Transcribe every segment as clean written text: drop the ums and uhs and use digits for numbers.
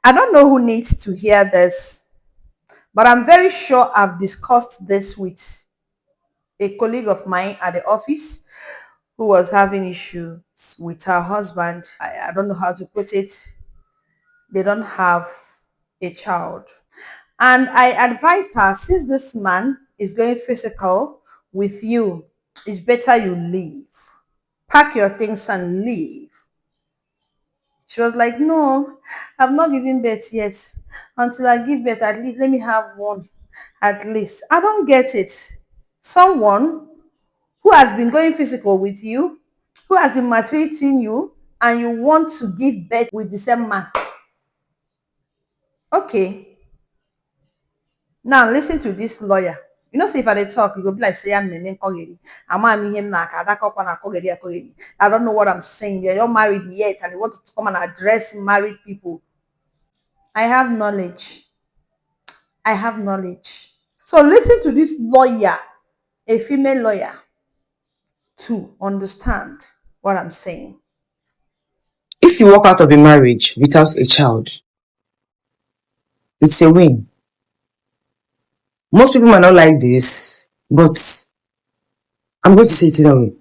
I don't know who needs to hear this, but I'm very sure I've discussed this with a colleague of mine at the office who was having issues with her husband. I don't know how to put it. They don't have a child. And I advised her, since this man is going physical with you, it's better you leave. Pack your things and leave. She was like, no, I've not given birth yet. Until I give birth, at least let me have one. At least. I don't get it. Someone who has been going physical with you, who has been maltreating you, and you want to give birth with the same man. Okay. Now listen to this lawyer. You know, say if I dey talk, you go be like say I'm name Kogeri. Him na Kogeri. I don't know what I'm saying. You're not married yet, and you want to come and address married people. I have knowledge. I have knowledge. So listen to this lawyer, a female lawyer, to understand what I'm saying. If you walk out of a marriage without a child, it's a win. Most people might not like this, but I'm going to say it that way.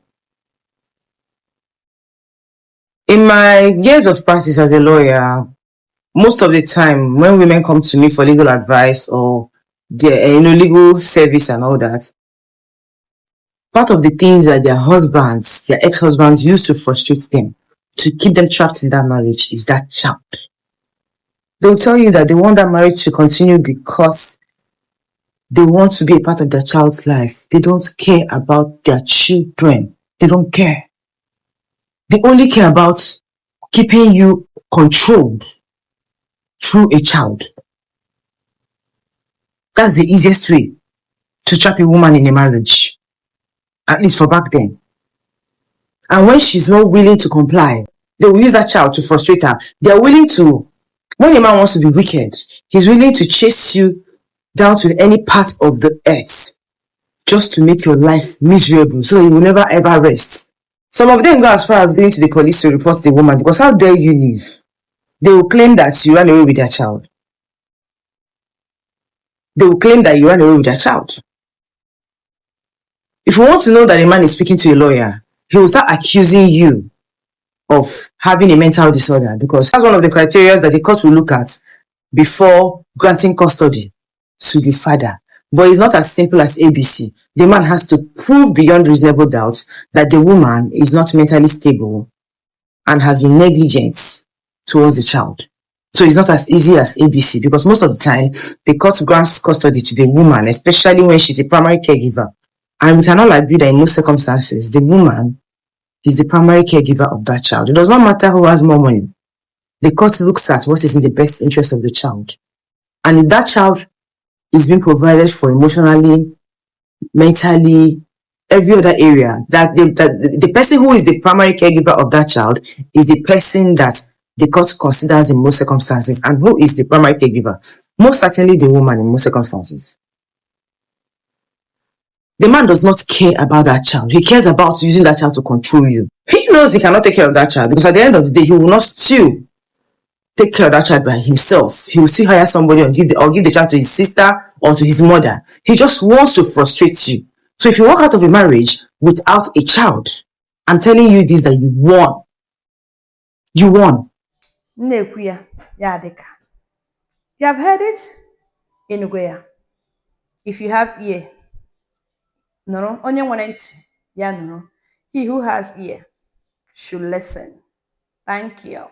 In my years of practice as a lawyer, most of the time when women come to me for legal advice or their legal service and all that, part of the things that their husbands, their ex-husbands used to frustrate them, to keep them trapped in that marriage, is that child. They'll tell you that they want that marriage to continue because they want to be a part of their child's life. They don't care about their children. They don't care. They only care about keeping you controlled through a child. That's the easiest way to trap a woman in a marriage, at least for back then. And when she's not willing to comply, they will use that child to frustrate her. They're willing to, when a man wants to be wicked, he's willing to chase you down to any part of the earth just to make your life miserable so that you will never ever rest. Some of them go as far as going to the police to report the woman, because how dare you leave? They will claim that you ran away with their child. They will claim that you ran away with their child. If you want to know that a man is speaking to a lawyer, he will start accusing you of having a mental disorder, because that's one of the criteria that the court will look at before granting custody to the father. But it's not as simple as ABC. The man has to prove beyond reasonable doubt that the woman is not mentally stable and has been negligent towards the child. So it's not as easy as ABC, because most of the time, the court grants custody to the woman, especially when she's a primary caregiver. And we cannot agree that in most circumstances, the woman is the primary caregiver of that child. It does not matter who has more money. The court looks at what is in the best interest of the child. And if that child is being provided for emotionally, mentally, every other area, that the person who is the primary caregiver of that child is the person that the court considers in most circumstances. And who is the primary caregiver? Most certainly the woman in most circumstances. The man does not care about that child. He cares about using that child to control you. He knows he cannot take care of that child, because at the end of the day, he will not still take care of that child by himself. He will still hire somebody or give the child to his sister or to his mother. He just wants to frustrate you. So if you walk out of a marriage without a child, I'm telling you this, that you won. You won. You have heard it? If you have ear, no, he who has ear should listen. Thank you.